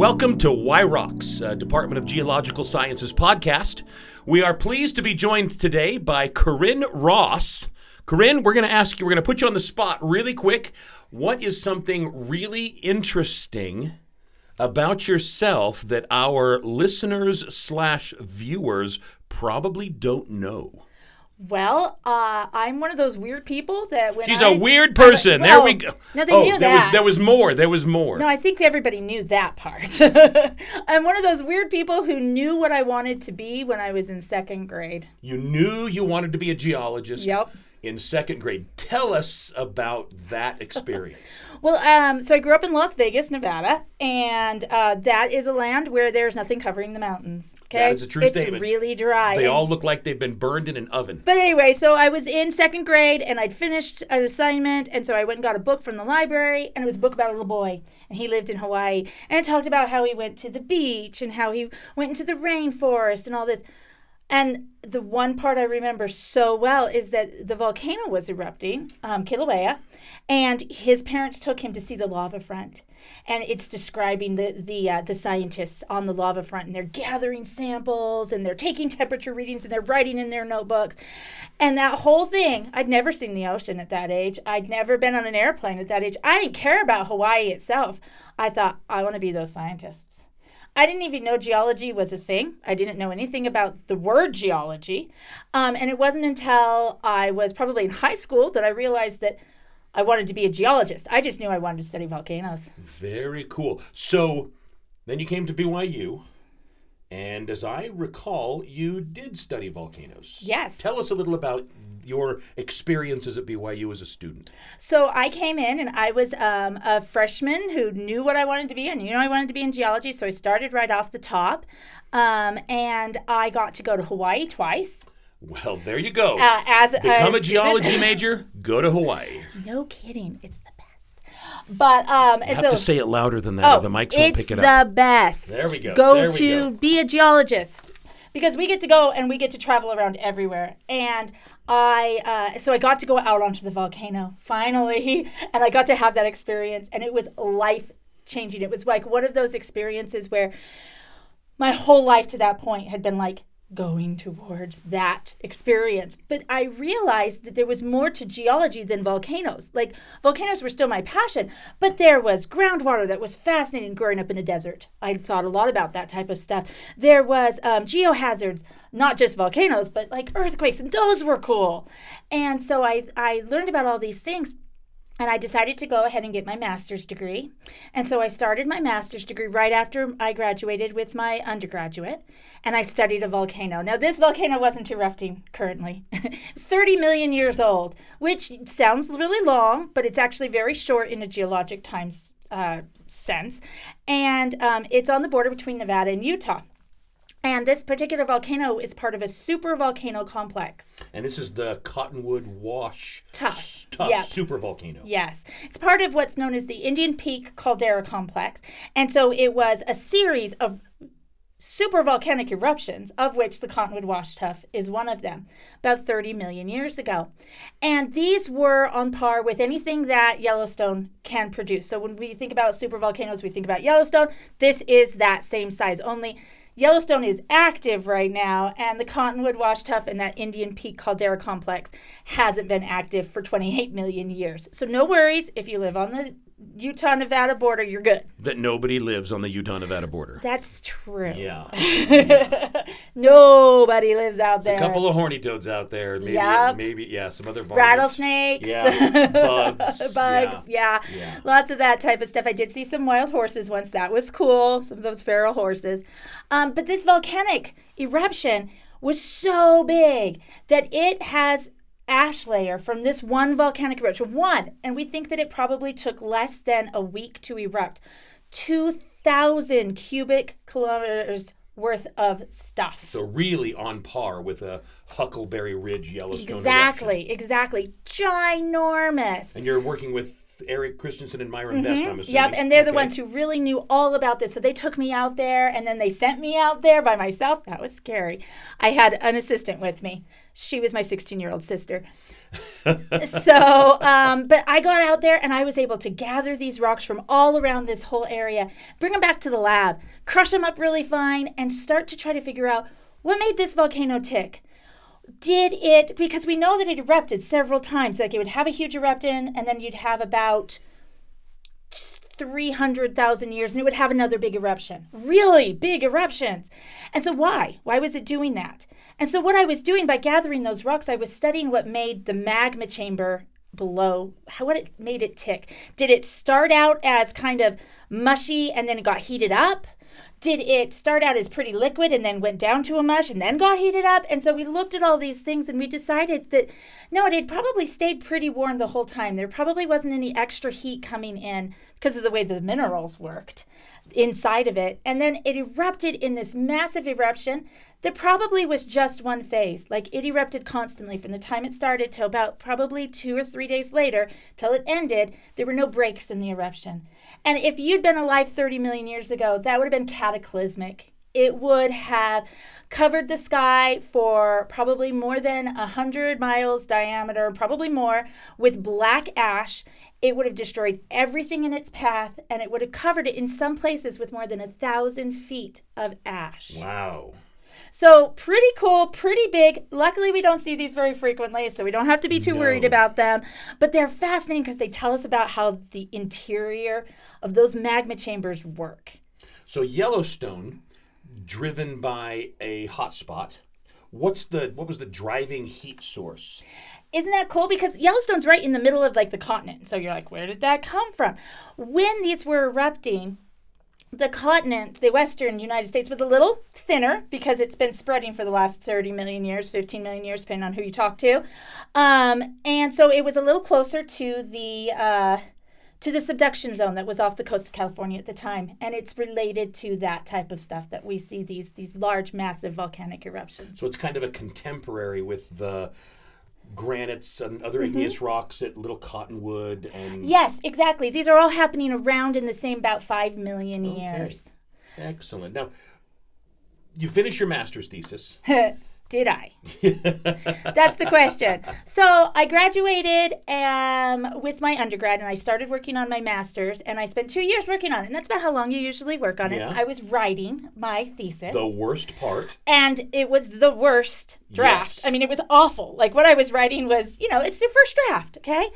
Welcome to Why Rocks, Department of Geological Sciences podcast. We are pleased to be joined today by Keryn Ross. Keryn, we're going to put you on the spot really quick. What is something really interesting about yourself that our listeners/viewers probably don't know? Well, I'm one of those weird people that when She's a weird person. There we go. No, they knew that. There was more. No, I think everybody knew that part. I'm one of those weird people who knew what I wanted to be when I was in second grade. You knew you wanted to be a geologist. Yep. In second grade. Tell us about that experience. Well, so I grew up in Las Vegas, Nevada, and that is a land where there's nothing covering the mountains. Okay? That is a true statement. It's really dry. They all look like they've been burned in an oven. But anyway, so I was in second grade, and I'd finished an assignment, and so I went and got a book from the library, and it was a book about a little boy, and he lived in Hawaii, and it talked about how he went to the beach, and how he went into the rainforest, and all this. And the one part I remember so well is that the volcano was erupting, Kilauea, and his parents took him to see the lava front. And it's describing the scientists on the lava front, and they're gathering samples, and they're taking temperature readings, and they're writing in their notebooks. And that whole thing, I'd never seen the ocean at that age. I'd never been on an airplane at that age. I didn't care about Hawaii itself. I thought, I want to be those scientists. I didn't even know geology was a thing. I didn't know anything about the word geology. And it wasn't until I was probably in high school that I realized that I wanted to be a geologist. I just knew I wanted to study volcanoes. Very cool. So then you came to BYU, and as I recall, you did study volcanoes. Yes. Tell us a little about your experiences at BYU as a student. So I came in and I was a freshman who knew what I wanted to be. I knew I wanted to be in geology, so I started right off the top. And I got to go to Hawaii twice. Well, there you go. Become a geology major, go to Hawaii. No kidding. It's the best. But you have to say it louder than that, or the mics won't pick it up. It's the best. There we go. Go be a geologist. Because we get to go and we get to travel around everywhere. And so I got to go out onto the volcano, finally. And I got to have that experience. And it was life-changing. It was like one of those experiences where my whole life to that point had been like going towards that experience. But I realized that there was more to geology than volcanoes. Like, volcanoes were still my passion, but there was groundwater that was fascinating growing up in a desert. I thought a lot about that type of stuff. There was geohazards, not just volcanoes, but like earthquakes, and those were cool. And so I learned about all these things. And I decided to go ahead and get my master's degree. And so I started my master's degree right after I graduated with my undergraduate. And I studied a volcano. Now, this volcano wasn't erupting currently. It's 30 million years old, which sounds really long, but it's actually very short in a geologic time sense. And it's on the border between Nevada and Utah. And this particular volcano is part of a super volcano complex. And this is the Cottonwood Wash Tuff yep. Super volcano. Yes. It's part of what's known as the Indian Peak Caldera Complex. And so it was a series of super volcanic eruptions, of which the Cottonwood Wash Tuff is one of them, about 30 million years ago. And these were on par with anything that Yellowstone can produce. So when we think about super volcanoes, we think about Yellowstone. This is that same size, only Yellowstone is active right now, and the Cottonwood Wash Tuff and that Indian Peak Caldera Complex hasn't been active for 28 million years. So no worries, if you live on the Utah-Nevada border, you're good. That nobody lives on the Utah-Nevada border. That's true. Yeah. Nobody lives out there. There's a couple of horny toads out there. Maybe, yep. Some other varmints. Rattlesnakes. Yeah. Bugs. Yeah. Lots of that type of stuff. I did see some wild horses once. That was cool. Some of those feral horses. But this volcanic eruption was so big that it has ash layer from this one volcanic eruption. And we think that it probably took less than a week to erupt. 2,000 cubic kilometers worth of stuff. So really on par with a Huckleberry Ridge Yellowstone eruption. Exactly. Ginormous. And you're working with Eric Christensen and Myron Best, I'm assuming. Yep, and they're the ones who really knew all about this. So they took me out there, and then they sent me out there by myself. That was scary. I had an assistant with me. She was my 16-year-old sister. So, but I got out there, and I was able to gather these rocks from all around this whole area, bring them back to the lab, crush them up really fine, and start to try to figure out what made this volcano tick. Because we know that it erupted several times, like it would have a huge eruption, and then you'd have about 300,000 years, and it would have another big eruption. Really big eruptions. And so why? Why was it doing that? And so what I was doing by gathering those rocks, I was studying what made the magma chamber below, what it made it tick. Did it start out as kind of mushy and then it got heated up? Did it start out as pretty liquid and then went down to a mush and then got heated up? And so we looked at all these things and we decided that, no, it had probably stayed pretty warm the whole time. There probably wasn't any extra heat coming in because of the way the minerals worked inside of it. And then it erupted in this massive eruption that probably was just one phase. Like it erupted constantly from the time it started till about probably 2 or 3 days later till it ended. There were no breaks in the eruption. And if you'd been alive 30 million years ago, that would have been cataclysmic. It would have covered the sky for probably more than 100 miles diameter, probably more, with black ash. It would have destroyed everything in its path, and it would have covered it in some places with more than 1,000 feet of ash. Wow. So pretty cool, pretty big. Luckily, we don't see these very frequently, so we don't have to be too worried about them. But they're fascinating because they tell us about how the interior of those magma chambers work. So Yellowstone, driven by a hotspot. What was the driving heat source? Isn't that cool? Because Yellowstone's right in the middle of like the continent. So you're like, where did that come from? When these were erupting, the continent, the western United States, was a little thinner because it's been spreading for the last 30 million years, 15 million years, depending on who you talk to. And so it was a little closer to the subduction zone that was off the coast of California at the time. And it's related to that type of stuff that we see these large, massive volcanic eruptions. So it's kind of a contemporary with the granites and other igneous rocks at Little Cottonwood. And yes, exactly. These are all happening around in the same about 5 million years. Excellent. Now, you finished your master's thesis. Did I? That's the question. So I graduated with my undergrad, and I started working on my master's, and I spent 2 years working on it. And that's about how long you usually work on it. I was writing my thesis. The worst part. And it was the worst draft. Yes. I mean, it was awful. Like, what I was writing was, it's the first draft, okay?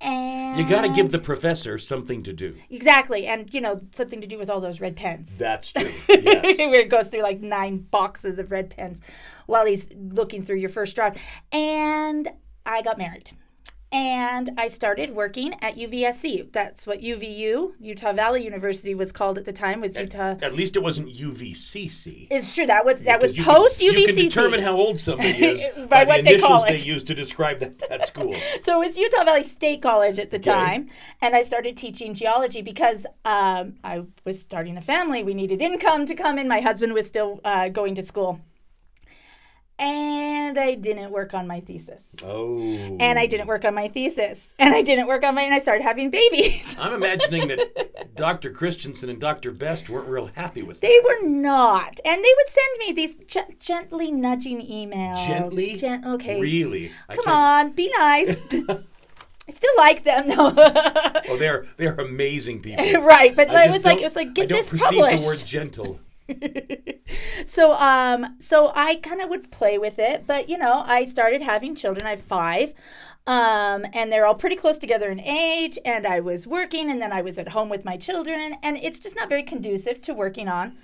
And you got to give the professor something to do. Exactly. And, something to do with all those red pens. That's true. Yes. Where it goes through like 9 boxes of red pens while he's looking through your first draft. And I got married. And I started working at UVSC. That's what UVU, Utah Valley University, was called at the time. Was Utah? At least it wasn't UVCC. It's true. That was post UVCC. You can determine how old somebody is by the what they call initials it. they used to describe that school. So it was Utah Valley State College at the time, and I started teaching geology because I was starting a family. We needed income to come in. My husband was still going to school. And I didn't work on my thesis. Oh. And I didn't work on my thesis. And I didn't work on and I started having babies. I'm imagining that Dr. Christensen and Dr. Best weren't real happy with that. They were not. And they would send me these gently nudging emails. Gently? Okay. Really? Come on, be nice. I still like them, though. Oh, they're amazing people. Right, but it was like, get this published. I don't perceive the word gentle. So I kind of would play with it, but I started having children. I have 5, and they're all pretty close together in age. And I was working, and then I was at home with my children, and it's just not very conducive to working on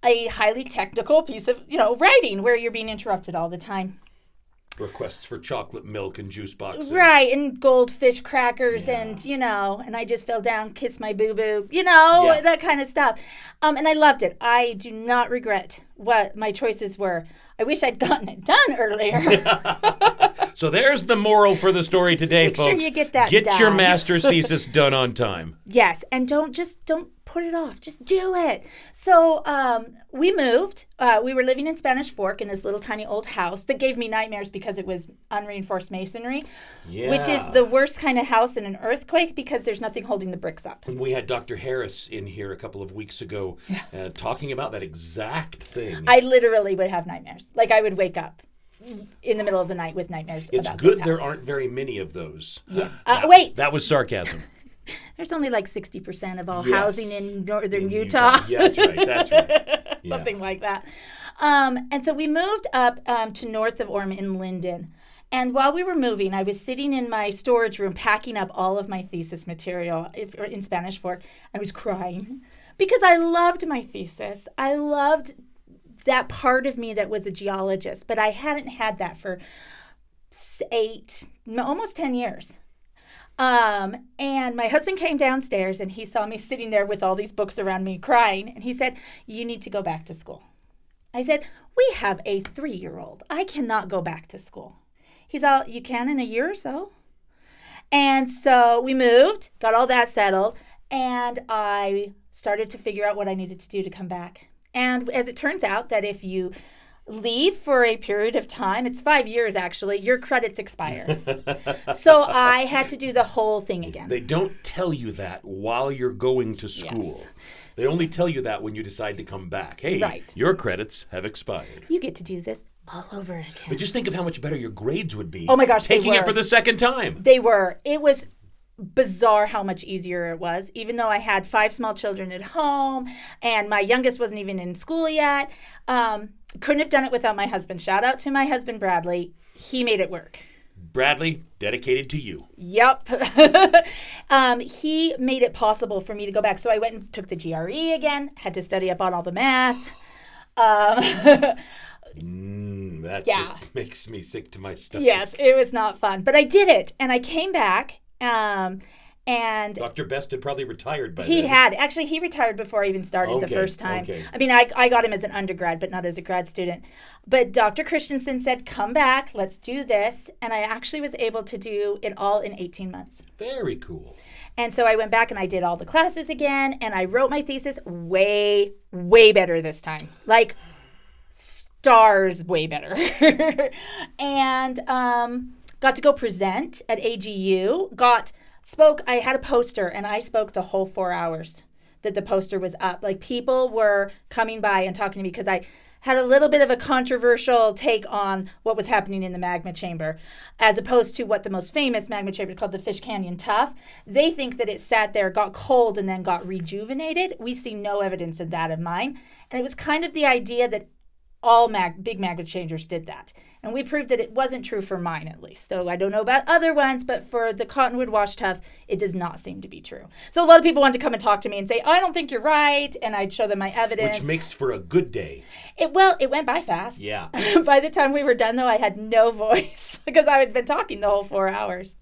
a highly technical piece of writing where you're being interrupted all the time. Requests for chocolate milk and juice boxes. Right, and goldfish crackers and I just fell down, kissed my boo-boo, that kind of stuff. And I loved it. I do not regret what my choices were. I wish I'd gotten it done earlier. So there's the moral for the story today, Make folks. sure you get that Get your done. master's thesis done on time. Yes, and don't put it off. Just do it. So we moved. We were living in Spanish Fork in this little tiny old house that gave me nightmares because it was unreinforced masonry, which is the worst kind of house in an earthquake because there's nothing holding the bricks up. And we had Dr. Harris in here a couple of weeks ago talking about that exact thing. I literally would have nightmares. Like I would wake up in the middle of the night with nightmares It's about good this house. there aren't very many of those. Yeah. Wait. That was sarcasm. There's only like 60% of all Yes. housing in northern Utah. Yeah, that's right. Yeah. Something like that. And so we moved up to north of Orem in Linden. And while we were moving, I was sitting in my storage room packing up all of my thesis material in Spanish Fork. I was crying because I loved my thesis. I loved that part of me that was a geologist, but I hadn't had that for almost 10 years. And my husband came downstairs and he saw me sitting there with all these books around me crying. And he said, "You need to go back to school." I said, "We have a 3-year-old. I cannot go back to school." He's all, "You can in a year or so." And so we moved, got all that settled, and I started to figure out what I needed to do to come back. And as it turns out that if you leave for a period of time, it's 5 years actually, your credits expire. So I had to do the whole thing again. They don't tell you that while you're going to school. Yes. They only tell you that when you decide to come back. Hey, Right. your credits have expired. You get to do this all over again. But just think of how much better your grades would be. Oh my gosh, they taking it were. for the second time. They were. It was bizarre how much easier it was, even though I had 5 small children at home and my youngest wasn't even in school yet. Couldn't have done it without my husband. Shout out to my husband, Bradley. He made it work. Bradley, dedicated to you. Yep. He made it possible for me to go back. So I went and took the GRE again, had to study up on all the math. That Yeah. just makes me sick to my stomach. Yes, it was not fun. But I did it, and I came back, and Dr. Best had probably retired by he then. had. Actually, he retired before I even started the Okay, first time. okay. I mean, I got him as an undergrad, but not as a grad student. But Dr. Christensen said, "Come back, let's do this." And I actually was able to do it all in 18 months. Very cool. And so I went back and I did all the classes again, and I wrote my thesis way, way better this time. Like, stars way better. And got to go present at AGU. I had a poster, and I spoke the whole 4 hours that the poster was up. Like, people were coming by and talking to me because I had a little bit of a controversial take on what was happening in the magma chamber, as opposed to what the most famous magma chamber is called, the Fish Canyon Tuff. They think that it sat there, got cold, and then got rejuvenated. We see no evidence of that of mine. And it was kind of the idea that all big magma chambers did that. And we proved that it wasn't true for mine, at least. So I don't know about other ones, but for the Cottonwood Wash Tuff, it does not seem to be true. So a lot of people wanted to come and talk to me and say, "I don't think you're right," and I'd show them my evidence. Which makes for a good day. It went by fast. Yeah. By the time we were done, though, I had no voice because I had been talking the whole 4 hours.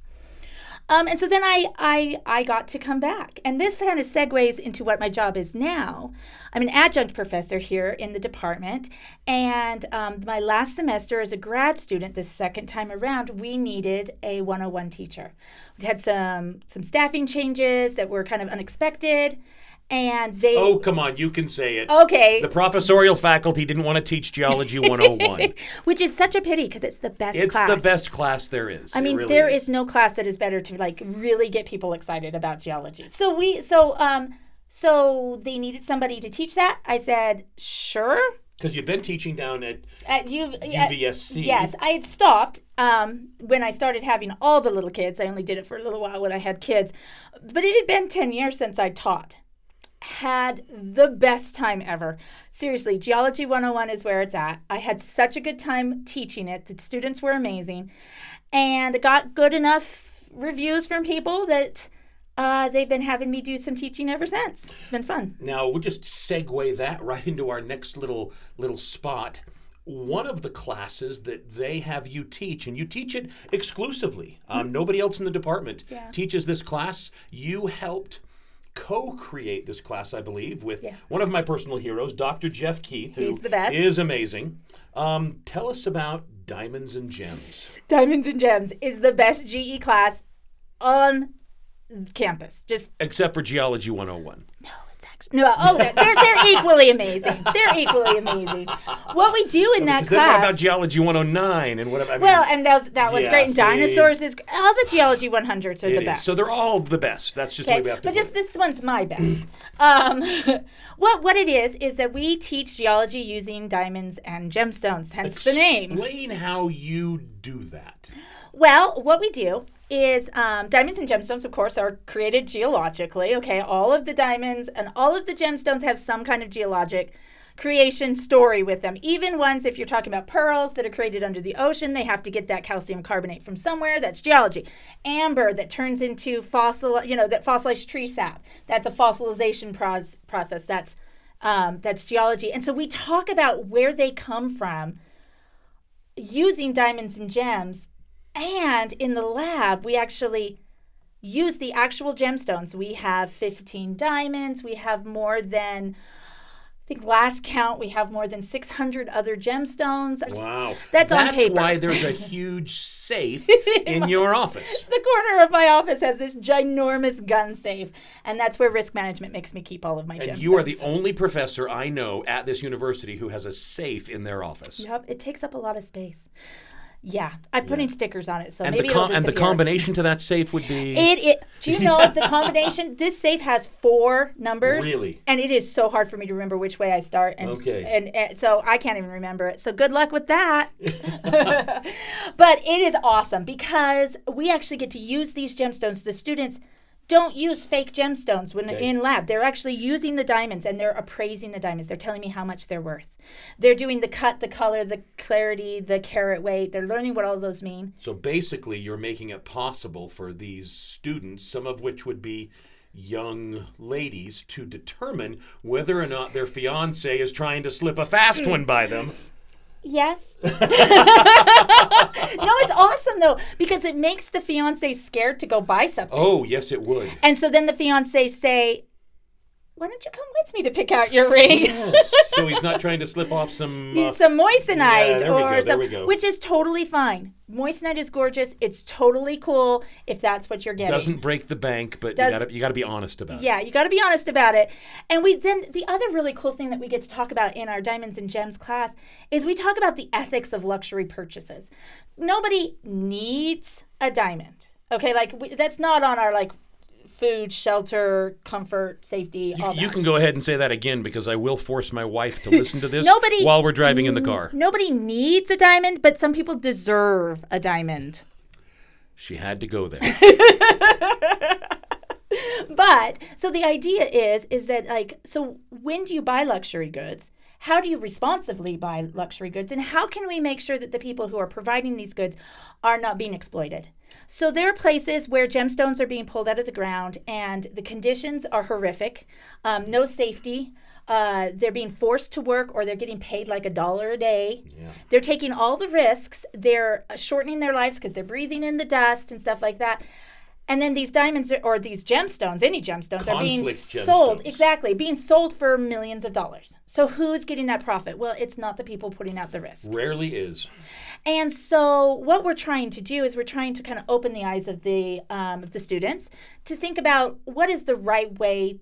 And so then I got to come back. And this kind of segues into what my job is now. I'm an adjunct professor here in the department. And my last semester as a grad student, the second time around, we needed a 101 teacher. We had some staffing changes that were kind of unexpected. And they... Oh, come on, you can say it. Okay. The professorial faculty didn't want to teach Geology 101. Which is such a pity because it's the best It's class. the best class there is. I mean, really there is no class that is better to like really get people excited about geology. So they needed somebody to teach that. I said, sure. Because you've been teaching down at UVSC. UVSC. Yes, I had stopped when I started having all the little kids. I only did it for a little while when I had kids. But it had been 10 years since I taught. Had the best time ever. Seriously, Geology 101 is where it's at. I had such a good time teaching it. The students were amazing. And I got good enough reviews from people that they've been having me do some teaching ever since. It's been fun. Now, we'll just segue that right into our next little spot. One of the classes that they have you teach, and you teach it exclusively. Nobody else in the department teaches this class. You helped co-create this class, I believe, with one of my personal heroes, Dr. Jeff Keith, who He's the best. is amazing. Tell us about Diamonds and Gems. Diamonds and Gems is the best GE class on campus. Just Except for Geology 101. no, it's actually no. Oh, they're equally amazing. They're equally amazing. What we do in that Because then what class. about Geology 109 and whatever? I mean, Well, and that one's yeah, great. And see. dinosaurs is all the Geology 100s are it the is. best. So they're all the best. That's just the way we have to but put just it. this one's my best. What it is that we teach geology using diamonds and gemstones, hence the name. Explain how you do that. Well, what we do is diamonds and gemstones, of course, are created geologically. Okay, all of the diamonds and all of the gemstones have some kind of geologic creation story with them. Even ones, if you're talking about pearls that are created under the ocean, they have to get that calcium carbonate from somewhere. That's geology. Amber that turns into that fossilized tree sap. That's a fossilization process. That's geology. And so we talk about where they come from using diamonds and gems. And in the lab, we actually use the actual gemstones. We have 15 diamonds. We have more than, I think last count, we have more than 600 other gemstones. Wow. That's on paper. That's why there's a huge safe in your office. The corner of my office has this ginormous gun safe, and that's where risk management makes me keep all of my gemstones. And you are the only professor I know at this university who has a safe in their office. Yep, it takes up a lot of space. Yeah, I'm putting stickers on it, so And maybe the it'll disappear. and the combination to that safe would be Do you know the combination? This safe has 4 numbers. Really? And it is so hard for me to remember which way I start. And, Okay. and so I can't even remember it. So good luck with that. But it is awesome because we actually get to use these gemstones. The students don't use fake gemstones when in lab. They're actually using the diamonds and they're appraising the diamonds. They're telling me how much they're worth. They're doing the cut, the color, the clarity, the carat weight. They're learning what all those mean. So basically, you're making it possible for these students, some of which would be young ladies, to determine whether or not their fiance is trying to slip a fast one by them. Yes. No, it's awesome though because it makes the fiance scared to go buy something. Oh, yes, it would. And so then the fiance say, "Why don't you come with me to pick out your ring?" Yes. So he's not trying to slip off some moissanite there we go. which is totally fine. Moissanite is gorgeous. It's totally cool if that's what you're getting. Doesn't break the bank, but you got to be honest about it. Yeah, you got to be honest about it. And then the other really cool thing that we get to talk about in our Diamonds and Gems class is we talk about the ethics of luxury purchases. Nobody needs a diamond. Okay, that's not on our food, shelter, comfort, safety, all that. You can go ahead and say that again because I will force my wife to listen to this while we're driving in the car. Nobody needs a diamond, but some people deserve a diamond. She had to go there. But so the idea is that so when do you buy luxury goods? How do you responsibly buy luxury goods? And how can we make sure that the people who are providing these goods are not being exploited? So there are places where gemstones are being pulled out of the ground and the conditions are horrific. No safety. They're being forced to work or they're getting paid like $1 a day. Yeah. They're taking all the risks. They're shortening their lives because they're breathing in the dust and stuff like that. And then these diamonds or these gemstones, any gemstones, are being sold. Exactly. Being sold for millions of dollars. So who's getting that profit? Well, it's not the people putting out the risk. Rarely is. And so what we're trying to do is we're trying to kind of open the eyes of the students to think about what is the right way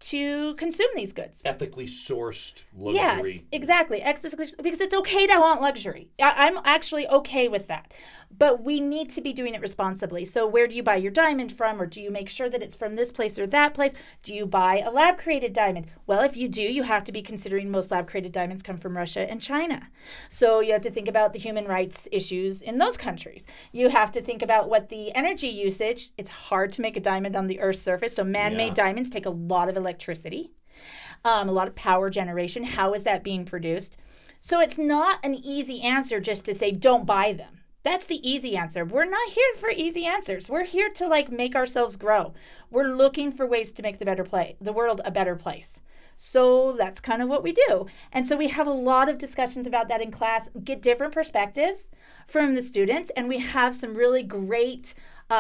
to consume these goods. Ethically sourced luxury. Yes, exactly. Because it's okay to want luxury. I'm actually okay with that. But we need to be doing it responsibly. So where do you buy your diamond from? Or do you make sure that it's from this place or that place? Do you buy a lab-created diamond? Well, if you do, you have to be considering most lab-created diamonds come from Russia and China. So you have to think about the human rights issues in those countries. You have to think about what the energy usage, it's hard to make a diamond on the Earth's surface. So man-made diamonds take a lot of electricity, a lot of power generation. How is that being produced? So it's not an easy answer just to say, don't buy them. That's the easy answer. We're not here for easy answers. We're here to make ourselves grow. We're looking for ways to make the world a better place. So that's kind of what we do. And so we have a lot of discussions about that in class, get different perspectives from the students, and we have some really great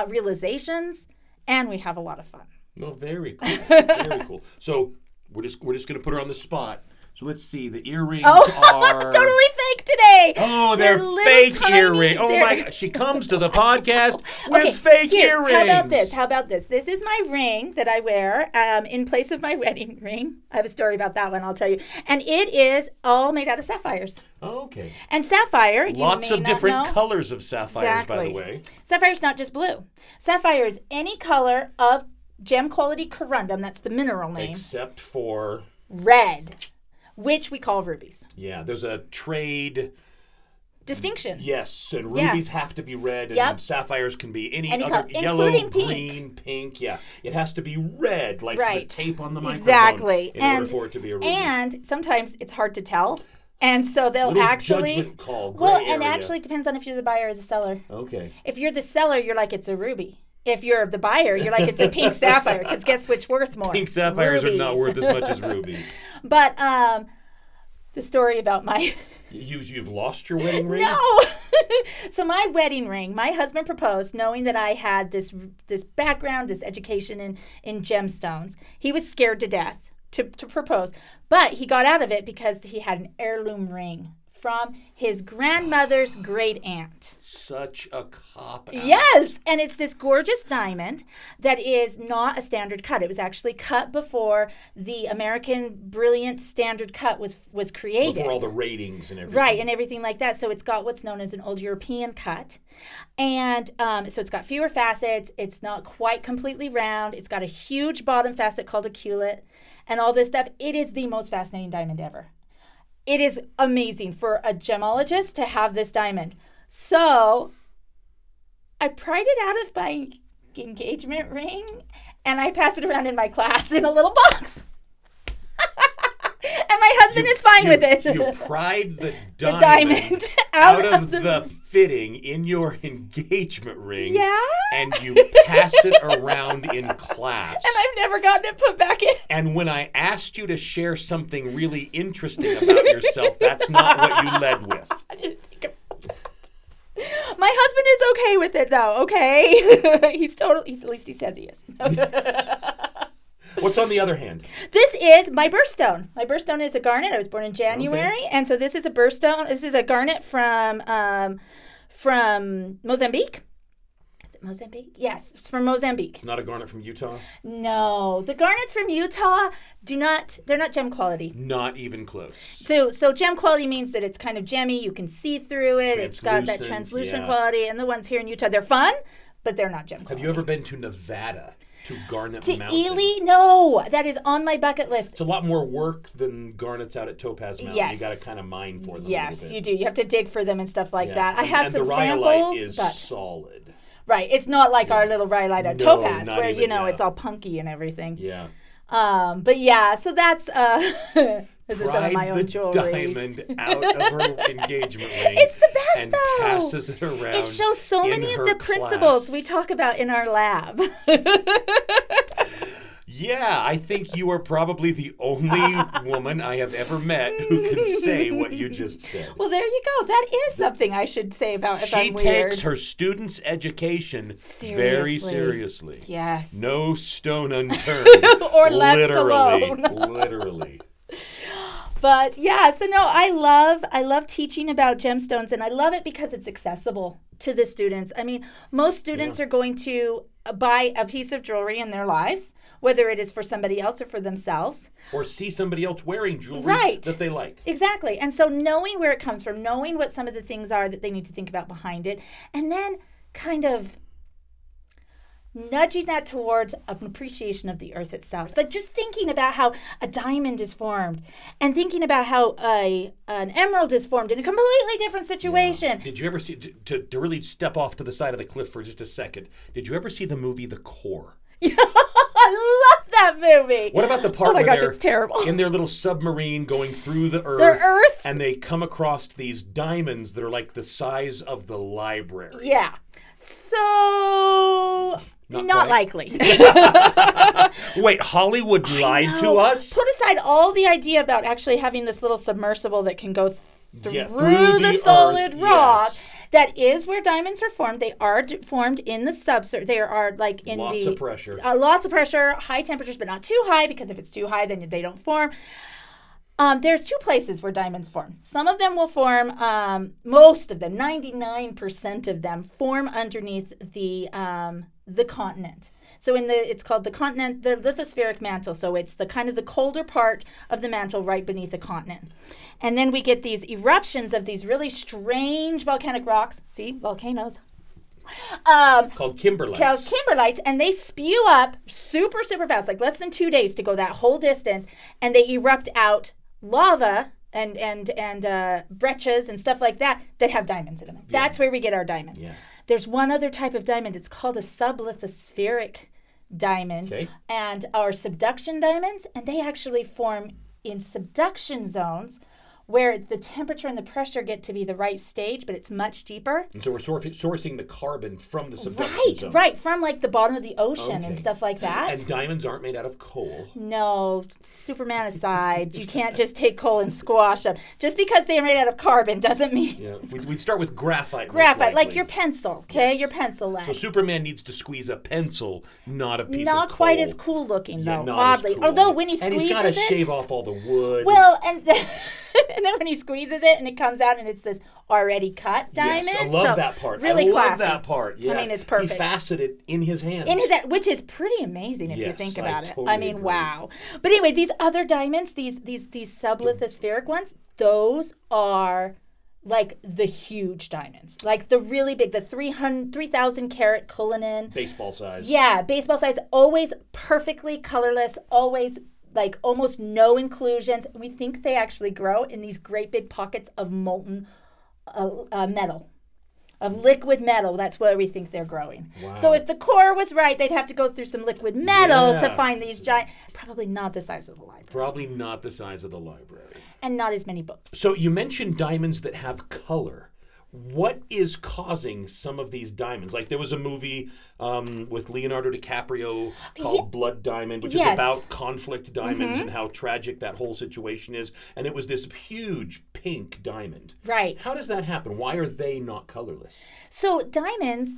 realizations, and we have a lot of fun. Well, very cool. Very cool. So we're just going to put her on the spot. So let's see. The earrings Oh, are totally fake today. Oh, they're little fake tiny- earrings. Oh they're- my! She comes to the podcast with Okay, fake here, earrings. How about this? This is my ring that I wear in place of my wedding ring. I have a story about that one. I'll tell you. And it is all made out of sapphires. Oh, okay. And sapphire, Lots you of may different not know. colors of sapphires, by the Exactly. way. Sapphire's not just blue. Sapphire is any color of gem quality corundum. That's the mineral name. Except for Red, which we call rubies. yeah, there's a trade. Distinction. Yes, and Yeah. rubies have to be red, and Yep. sapphires can be any Any other color, yellow, including pink. green, pink. Yeah, it has to be red, like Right. the tape on the microphone. Exactly. In order for it to be a ruby. And sometimes it's hard to tell. And so they'll Little actually judgment call, well, gray and area. actually it depends on if you're the buyer or the seller. Okay. If you're the seller, you're like it's a ruby. If you're the buyer, you're like it's a pink sapphire. Because guess which worth more? Pink sapphires are not Rubies. worth as much as rubies. But the story about my You've lost your wedding ring? no. So my wedding ring, my husband proposed, knowing that I had this background, this education in gemstones. He was scared to death to propose, but he got out of it because he had an heirloom ring from his grandmother's great aunt. Such a cop-out. Yes, and it's this gorgeous diamond that is not a standard cut. It was actually cut before the American Brilliant Standard Cut was created. Before all the ratings and everything. Right, and everything like that. So it's got what's known as an old European cut. And so it's got fewer facets. It's not quite completely round. It's got a huge bottom facet called a culet and all this stuff. It is the most fascinating diamond ever. It is amazing for a gemologist to have this diamond. So I pried it out of my engagement ring and I passed it around in my class in a little box. And my husband is fine with it. You pried the The diamond, diamond out of the fitting in your engagement ring. Yeah. And you pass it around in class. And I've never gotten it put back in. And when I asked you to share something really interesting about yourself, that's not what you led with. I didn't think about that. My husband is okay with it, though. Okay, at least he says he is. What's on the other hand? This is my birthstone. My birthstone is a garnet. I was born in January, and so this is a birthstone. This is a garnet from Mozambique. Is it Mozambique? Yes, it's from Mozambique. It's not a garnet from Utah? No, the garnets from Utah they're not gem quality. Not even close. So gem quality means that it's kind of gemmy. You can see through it. It's got that translucent yeah. quality. And the ones here in Utah, they're fun, but they're not gem quality. Have you ever been to Nevada? To Garnet To Mountain? Ely? No, that is on my bucket list. It's a lot more work than garnets out at Topaz Mountain. Yes. You got to kind of mine for them a Yes, little bit. you do. You have to dig for them and stuff like Yeah. that. I have and some the samples, rhyolite is but solid. right, it's not like our little rhyolite at No, Topaz, not where even, yeah. it's all punky and everything. Yeah. But yeah, so that's those are some of my Pried own the jewelry. diamond out of her engagement ring. It's the best, and though. passes it around. It shows so in many of her the principles class. we talk about in our lab. Yeah, I think you are probably the only woman I have ever met who can say what you just said. Well, there you go. That is something I should say about if She I'm weird. takes her students' education very Seriously. seriously. Yes. No stone unturned. Or left literally, alone. Literally. But yeah, so no, I love teaching about gemstones, and I love it because it's accessible to the students. I mean, most students are going to buy a piece of jewelry in their lives, whether it is for somebody else or for themselves. Or see somebody else wearing jewelry Right. that they like. Exactly. And so knowing where it comes from, knowing what some of the things are that they need to think about behind it, and then kind of nudging that towards an appreciation of the earth itself. Like just thinking about how a diamond is formed and thinking about how an emerald is formed in a completely different situation. Did you ever see, to really step off to the side of the cliff for just a second, did you ever see the movie The Core? I love that movie. What about the part Oh my where gosh, they're it's terrible. in their little submarine going through the earth, The earth? and they come across these diamonds that are like the size of the library? Yeah. So not quite. likely. Wait, Hollywood lied to us? Put aside all the idea about actually having this little submersible that can go through the solid earth, rock. yes. That is where diamonds are formed. They are formed in the subsurface. They are like in Lots of pressure. Lots of pressure, high temperatures, but not too high, because if it's too high, then they don't form. There's two places where diamonds form. Some of them will form, most of them, 99% of them, form underneath the continent. So it's called the continent, the lithospheric mantle. So it's the kind of the colder part of the mantle right beneath the continent. And then we get these eruptions of these really strange volcanic rocks. See, volcanoes. Called kimberlites. And they spew up super, super fast, like less than 2 days to go that whole distance, and they erupt out lava and breccias and stuff like that have diamonds in them. Yeah. That's where we get our diamonds. Yeah. There's one other type of diamond. It's called a sublithospheric diamond, and our subduction diamonds, and they actually form in subduction zones where the temperature and the pressure get to be the right stage, but it's much deeper. And so we're sourcing the carbon from the subduction zone. Right, from like the bottom of the ocean and stuff like that. And diamonds aren't made out of coal. No, Superman aside, you can't just take coal and squash them. Just because they're made out of carbon doesn't mean... Yeah. We'd start with graphite. Graphite, like your pencil, okay? Yes. Your pencil lead. So Superman needs to squeeze a pencil, not a piece of coal. Not quite as cool looking, though, oddly. Cool. Although when he squeezes it... And he's got to shave off all the wood. Well, and... And then when he squeezes it and it comes out and it's this already cut diamond. Yes, I love that part. Really classy. I love that part. Yeah. I mean, it's perfect. He faceted it in his hands. Which is pretty amazing if you think about it. Totally I mean, agree. wow. But anyway, these other diamonds, these sublithospheric ones, those are like the huge diamonds, like the really big, the 3,000 carat Cullinan. Baseball size. Yeah, baseball size, always perfectly colorless, always like almost no inclusions. We think they actually grow in these great big pockets of molten metal, of liquid metal. That's where we think they're growing. Wow. So if the core was right, they'd have to go through some liquid metal to find these giant, probably not the size of the library. Probably not the size of the library. And not as many books. So you mentioned diamonds that have color. What is causing some of these diamonds? Like there was a movie with Leonardo DiCaprio called Blood Diamond, which is about conflict diamonds and how tragic that whole situation is. And it was this huge pink diamond. Right. How does that happen? Why are they not colorless? So diamonds,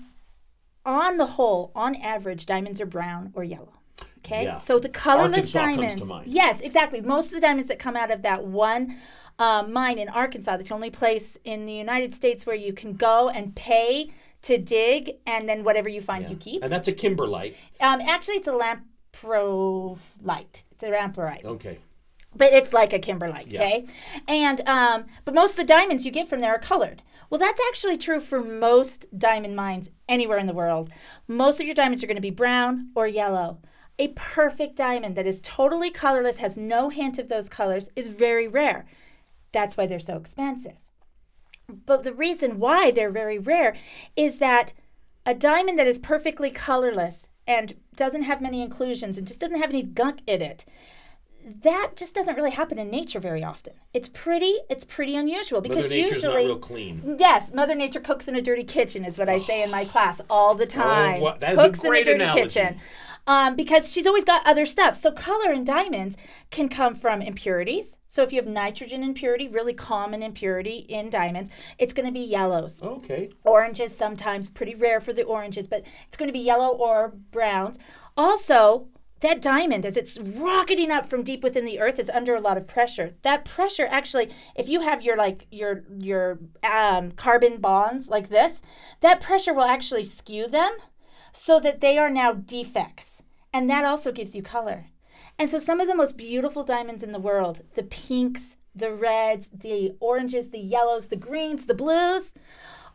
on the whole, on average, diamonds are brown or yellow. Okay? Yeah. So the colorless diamonds. Comes to mind. Yes, exactly. Most of the diamonds that come out of that one mine in Arkansas, the only place in the United States where you can go and pay to dig, and then whatever you find you keep. And that's a kimberlite. Actually, it's a lamprolite. It's a lamprolite. Okay. But it's like a kimberlite, okay? And but most of the diamonds you get from there are colored. Well, that's actually true for most diamond mines anywhere in the world. Most of your diamonds are going to be brown or yellow. A perfect diamond that is totally colorless, has no hint of those colors, is very rare. That's why they're so expensive. But the reason why they're very rare is that a diamond that is perfectly colorless and doesn't have many inclusions and just doesn't have any gunk in it, that just doesn't really happen in nature very often. It's pretty unusual because Mother Nature's usually not real clean. Yes, Mother Nature cooks in a dirty kitchen is what I say in my class all the time. That is cooks a great in a dirty analogy. kitchen. Because she's always got other stuff. So color in diamonds can come from impurities. So if you have nitrogen impurity, really common impurity in diamonds, it's going to be yellows. Okay. Oranges sometimes, pretty rare for the oranges, but it's going to be yellow or browns. Also, that diamond, as it's rocketing up from deep within the earth, is under a lot of pressure. That pressure actually, if you have your carbon bonds like this, that pressure will actually skew them so that they are now defects. And that also gives you color. And so some of the most beautiful diamonds in the world, the pinks, the reds, the oranges, the yellows, the greens, the blues,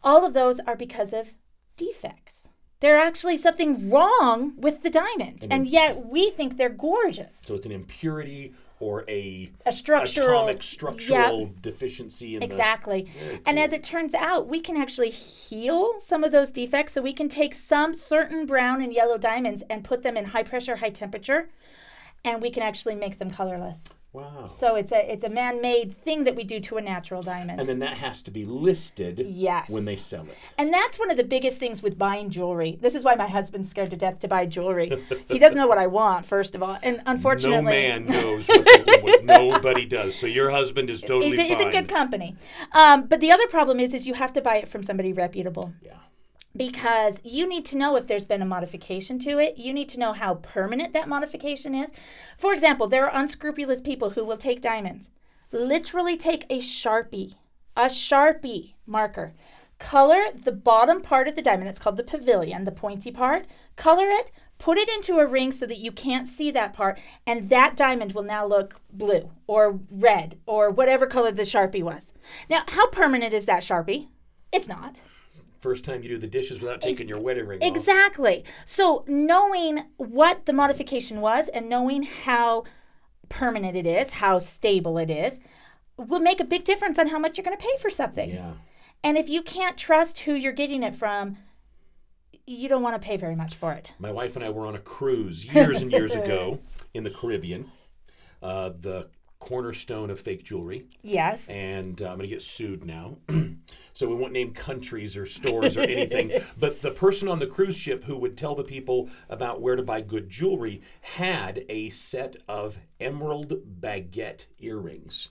all of those are because of defects. There's actually something wrong with the diamond, and yet we think they're gorgeous. So it's an impurity or a structural, atomic structural deficiency. Exactly. Cool. And as it turns out, we can actually heal some of those defects. So we can take some certain brown and yellow diamonds and put them in high pressure, high temperature, and we can actually make them colorless. Wow. So it's a man-made thing that we do to a natural diamond. And then that has to be listed when they sell it. And that's one of the biggest things with buying jewelry. This is why my husband's scared to death to buy jewelry. He doesn't know what I want, first of all. And unfortunately... No man knows what nobody does. So your husband is totally fine. He's in good company. But the other problem is you have to buy it from somebody reputable. Yeah. Because you need to know if there's been a modification to it. You need to know how permanent that modification is. For example, there are unscrupulous people who will take diamonds, literally take a Sharpie marker, color the bottom part of the diamond. It's called the pavilion, the pointy part. Color it, put it into a ring so that you can't see that part, and that diamond will now look blue or red or whatever color the Sharpie was. Now, how permanent is that Sharpie? It's not. First time you do the dishes without taking your wedding ring off. Exactly. So knowing what the modification was and knowing how permanent it is, how stable it is, will make a big difference on how much you're going to pay for something. Yeah. And if you can't trust who you're getting it from, you don't want to pay very much for it. My wife and I were on a cruise years and years ago in the Caribbean, the cornerstone of fake jewelry. Yes. And I'm going to get sued now. So we won't name countries or stores or anything. But the person on the cruise ship who would tell the people about where to buy good jewelry had a set of emerald baguette earrings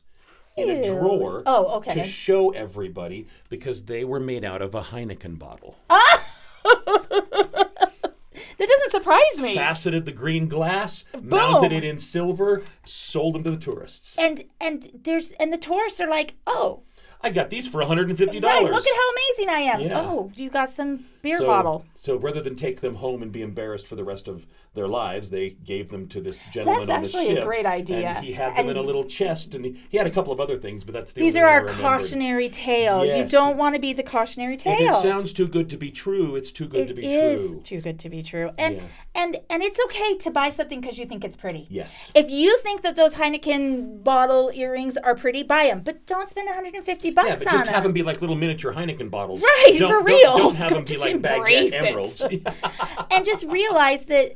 in a drawer to show everybody because they were made out of a Heineken bottle. That doesn't surprise me. Faceted the green glass, mounted it in silver, sold them to the tourists. And the tourists are like, oh, I got these for $150. right, look at how amazing I am. Yeah. Oh, you got some beer bottle. So rather than take them home and be embarrassed for the rest of their lives, they gave them to this gentleman on the ship. That's actually a great idea. And he had them in a little chest, and he had a couple of other things, but that's the These only are one I our remembered. cautionary tale. Yes. You don't want to be the cautionary tale. If it sounds too good to be true, it's too good to be true. It is too good to be true. And it's okay to buy something because you think it's pretty. Yes. If you think that those Heineken bottle earrings are pretty, buy them. But don't spend $150 on them. Just have them be like little miniature Heineken bottles. Right, for real. Don't have them be like baguette emeralds. And just realize that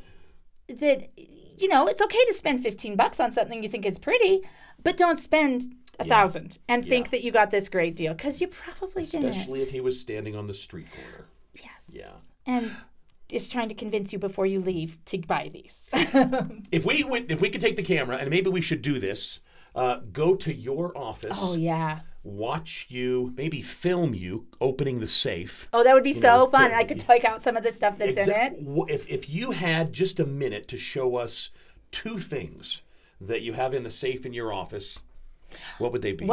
it's okay to spend $15 on something you think is pretty, but don't spend $1,000 and think that you got this great deal because you probably didn't. Especially if he was standing on the street corner. Yes. Yeah. And is trying to convince you before you leave to buy these. If we could take the camera, and maybe we should do this, go to your office. Oh yeah. Watch you, maybe film you opening the safe. Oh, that would be so fun. I could take out some of the stuff that's in it. If you had just a minute to show us 2 things that you have in the safe in your office, what would they be?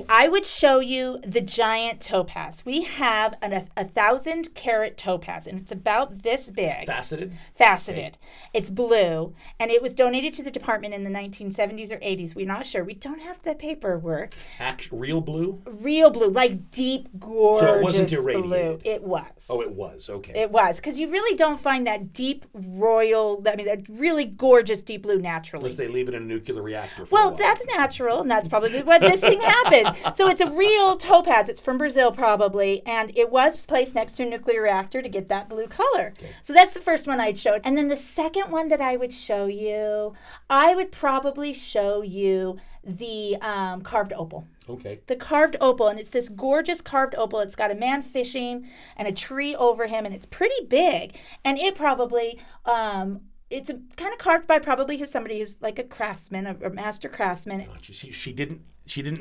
I would show you the giant topaz. We have a 1,000-carat topaz, and it's about this big. Faceted? Faceted. Okay. It's blue, and it was donated to the department in the 1970s or 80s. We're not sure. We don't have the paperwork. Real blue? Real blue, like deep, gorgeous so it wasn't irradiated. Blue. It was. Oh, it was. Okay. It was, because you really don't find that deep that really gorgeous deep blue naturally. Unless they leave it in a nuclear reactor for a Well, while. That's natural, and that's probably what this thing happened. So it's a real topaz. It's from Brazil probably, and it was placed next to a nuclear reactor to get that blue color. Okay. So that's the first one I'd show. And then the second one that I would show you, I would probably show you the carved opal. Okay. The carved opal, and it's this gorgeous carved opal. It's got a man fishing and a tree over him, and it's pretty big. And it probably it's kind of carved by probably somebody who's like a craftsman, a master craftsman. Oh, she didn't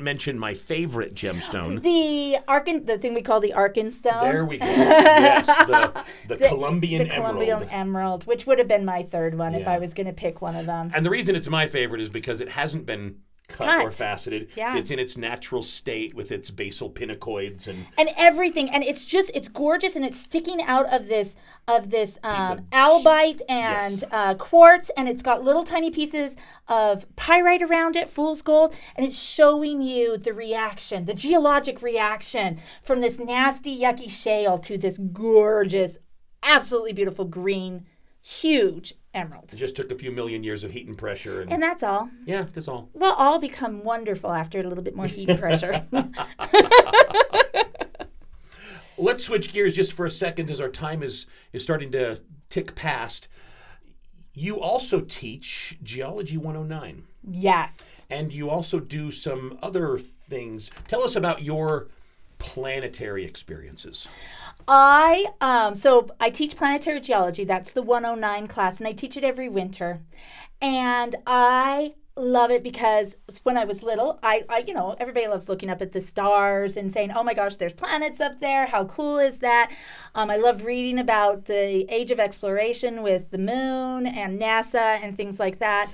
mention my favorite gemstone. The thing we call the Arkenstone. There we go. Yes, the Colombian emerald. The Colombian emerald, which would have been my third one if I was going to pick one of them. And the reason it's my favorite is because it hasn't been cut or faceted. Yeah. It's in its natural state with its basal pinacoids and everything, and it's gorgeous, and it's sticking out of this albite and quartz, and it's got little tiny pieces of pyrite around it, fool's gold, and it's showing you the reaction, the geologic reaction from this nasty, yucky shale to this gorgeous, absolutely beautiful green, huge emerald. It just took a few million years of heat and pressure. And that's all. Yeah, that's all. We'll all become wonderful after a little bit more heat and pressure. Let's switch gears just for a second as our time is starting to tick past. You also teach Geology 109. Yes. And you also do some other things. Tell us about your planetary experiences. I teach planetary geology. That's the 109 class, and I teach it every winter. And I love it because when I was little, I everybody loves looking up at the stars and saying, oh my gosh, there's planets up there. How cool is that? I love reading about the age of exploration with the moon and NASA and things like that.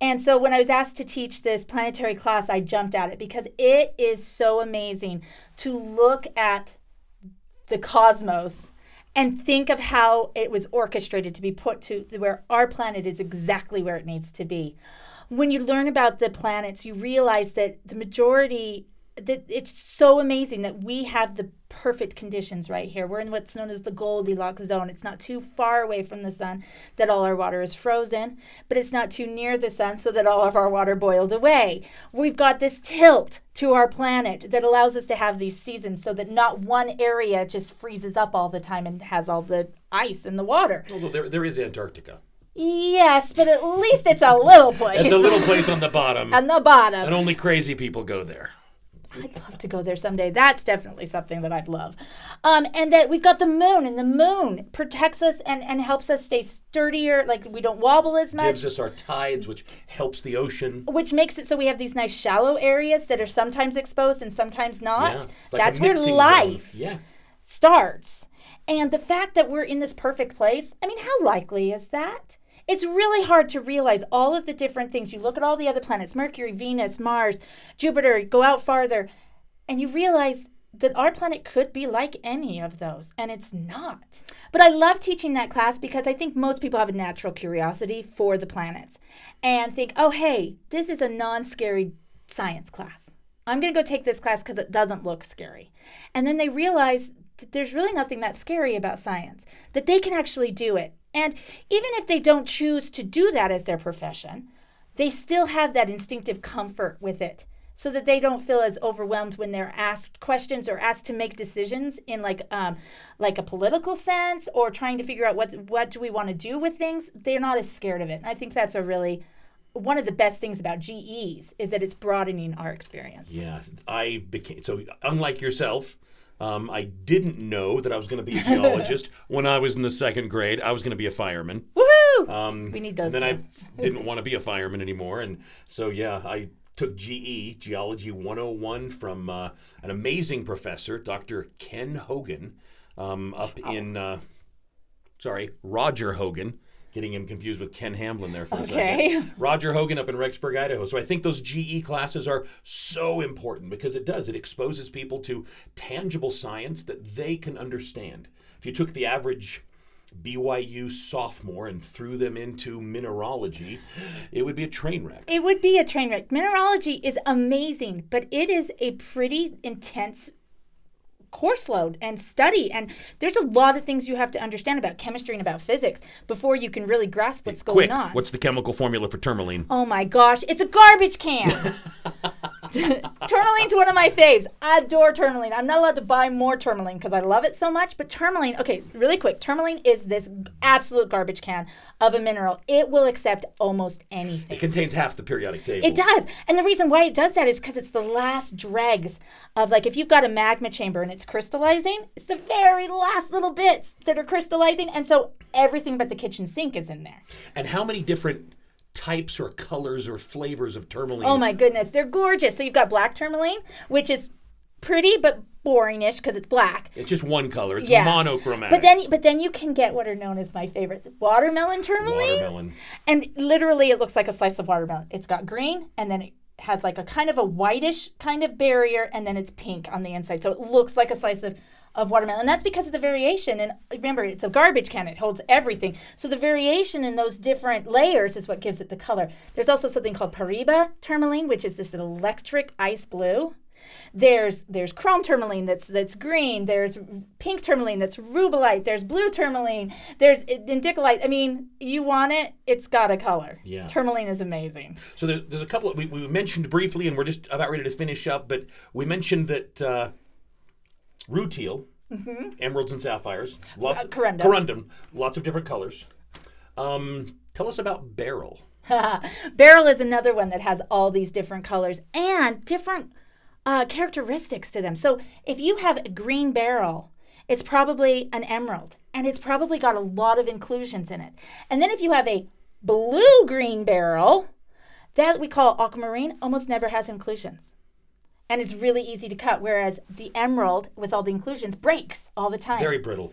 And so when I was asked to teach this planetary class, I jumped at it because it is so amazing to look at the cosmos and think of how it was orchestrated to be put to where our planet is exactly where it needs to be. When you learn about the planets, you realize that the majority, that it's so amazing that we have the perfect conditions right here. We're in what's known as the Goldilocks zone. It's not too far away from the sun that all our water is frozen, but it's not too near the sun so that all of our water boiled away. We've got this tilt to our planet that allows us to have these seasons so that not one area just freezes up all the time and has all the ice in the water. Although there is Antarctica. Yes, but at least it's a little place. It's a little place on the bottom. On the bottom. And only crazy people go there. I'd love to go there someday. That's definitely something that I'd love. And that we've got the moon, and the moon protects us and helps us stay sturdier, like we don't wobble as much. Gives us our tides, which helps the ocean. Which makes it so we have these nice shallow areas that are sometimes exposed and sometimes not. Yeah, like that's where life starts. And the fact that we're in this perfect place, I mean, how likely is that? It's really hard to realize all of the different things. You look at all the other planets, Mercury, Venus, Mars, Jupiter, go out farther, and you realize that our planet could be like any of those, and it's not. But I love teaching that class because I think most people have a natural curiosity for the planets and think, oh, hey, this is a non-scary science class. I'm going to go take this class because it doesn't look scary. And then they realize that there's really nothing that scary about science, that they can actually do it. And even if they don't choose to do that as their profession, they still have that instinctive comfort with it so that they don't feel as overwhelmed when they're asked questions or asked to make decisions in like a political sense or trying to figure out what do we want to do with things. They're not as scared of it. And I think that's one of the best things about GEs is that it's broadening our experience. Yeah, so unlike yourself, I didn't know that I was going to be a geologist when I was in the second grade. I was going to be a fireman. Woohoo! We need those. And then I didn't want to be a fireman anymore, and so I took Geology 101 from an amazing professor, Dr. Ken Hogan, Roger Hogan. Getting him confused with Ken Hamlin there for a second. Roger Hogan up in Rexburg, Idaho. So I think those GE classes are so important because it exposes people to tangible science that they can understand. If you took the average BYU sophomore and threw them into mineralogy, it would be a train wreck. It would be a train wreck. Mineralogy is amazing, but it is a pretty intense course load and study, and there's a lot of things you have to understand about chemistry and about physics before you can really grasp what's going on. What's the chemical formula for tourmaline? Oh my gosh, it's a garbage can. Tourmaline's one of my faves. I adore tourmaline. I'm not allowed to buy more tourmaline because I love it so much, but tourmaline, okay, really quick, tourmaline is this absolute garbage can of a mineral. It will accept almost anything. It contains half the periodic table. It does, and the reason why it does that is because it's the last dregs of, like, if you've got a magma chamber and it's crystallizing, it's the very last little bits that are crystallizing, and so everything but the kitchen sink is in there. And how many different types or colors or flavors of tourmaline? Oh my goodness, they're gorgeous. So you've got black tourmaline, which is pretty but boring-ish because it's black. It's just one color. It's monochromatic. But then you can get what are known as my favorite, watermelon tourmaline. Watermelon. And literally it looks like a slice of watermelon. It's got green, and then it has like a kind of a whitish kind of barrier, and then it's pink on the inside. So it looks like a slice of watermelon. And that's because of the variation. And remember, it's a garbage can. It holds everything. So the variation in those different layers is what gives it the color. There's also something called Paraiba tourmaline, which is this electric ice blue. There's chrome tourmaline that's green. There's pink tourmaline that's rubellite. There's blue tourmaline. There's indicolite. I mean, you want it, it's got a color. Yeah. Tourmaline is amazing. So there's a couple we mentioned briefly, and we're just about ready to finish up, but we mentioned that rutile, emeralds and sapphires, corundum, lots of different colors. Tell us about beryl. Beryl is another one that has all these different colors and different characteristics to them. So if you have a green beryl, it's probably an emerald, and it's probably got a lot of inclusions in it. And then if you have a blue-green beryl, that we call aquamarine, almost never has inclusions. And it's really easy to cut, whereas the emerald, with all the inclusions, breaks all the time. Very brittle.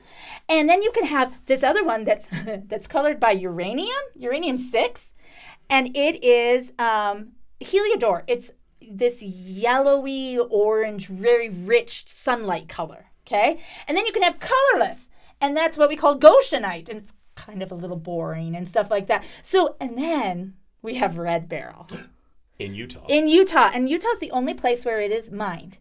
And then you can have this other one that's colored by uranium-6, And it is heliodor. It's this yellowy orange, very rich sunlight color. Okay? And then you can have colorless. And that's what we call goshenite. And it's kind of a little boring and stuff like that. So, and then we have red beryl. In Utah. In Utah. And Utah's the only place where it is mined.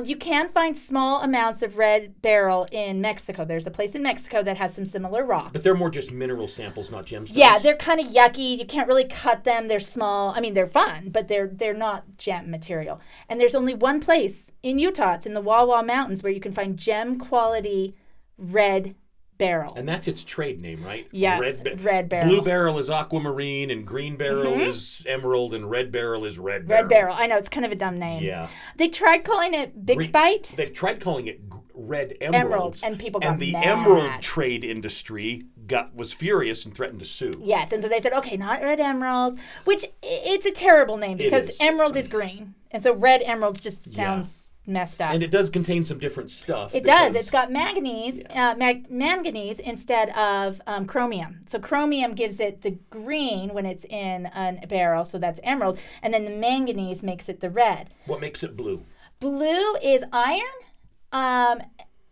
You can find small amounts of red beryl in Mexico. There's a place in Mexico that has some similar rocks. But they're more just mineral samples, not gemstones. Yeah, they're kind of yucky. You can't really cut them. They're small. I mean, they're fun, but they're not gem material. And there's only one place in Utah. It's in the Wawa Mountains where you can find gem quality red beryl. And that's its trade name, right? Yes, red beryl. Blue beryl is aquamarine, and green beryl is emerald, and red beryl is red beryl. Red beryl. I know, it's kind of a dumb name. Yeah. They tried calling it Big Spite. They tried calling it red emeralds. And people got And the mad. emerald trade industry was furious and threatened to sue. Yes, and so they said, okay, not red emeralds, which it's a terrible name because emerald is green. And so red emeralds just sounds messed up. And it does contain some different stuff. It does. It's got manganese, manganese instead of chromium. So chromium gives it the green when it's in a beryl, so that's emerald. And then the manganese makes it the red. What makes it blue? Blue is iron.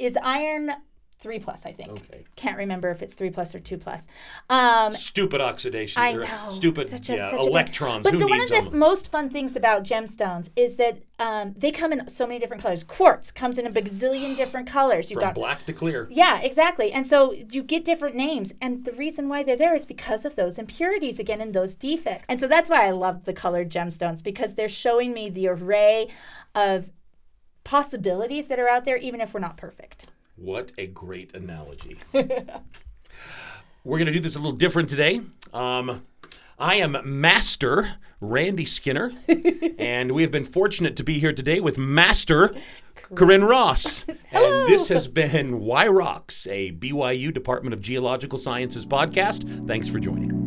Is iron 3+, I think. Okay. Can't remember if it's 3+ or 2+. Stupid oxidation. I know. Stupid Such electrons. But Who one needs of the them? most fun things about gemstones is that they come in so many different colors. Quartz comes in a bazillion different colors. From black to clear. Yeah, exactly. And so you get different names. And the reason why they're there is because of those impurities, again, and those defects. And so that's why I love the colored gemstones, because they're showing me the array of possibilities that are out there, even if we're not perfect. What a great analogy. We're going to do this a little different today. I am Master Randy Skinner, and we have been fortunate to be here today with Master Keryn Ross. Hello. And this has been Why Rocks, a BYU Department of Geological Sciences podcast. Thanks for joining.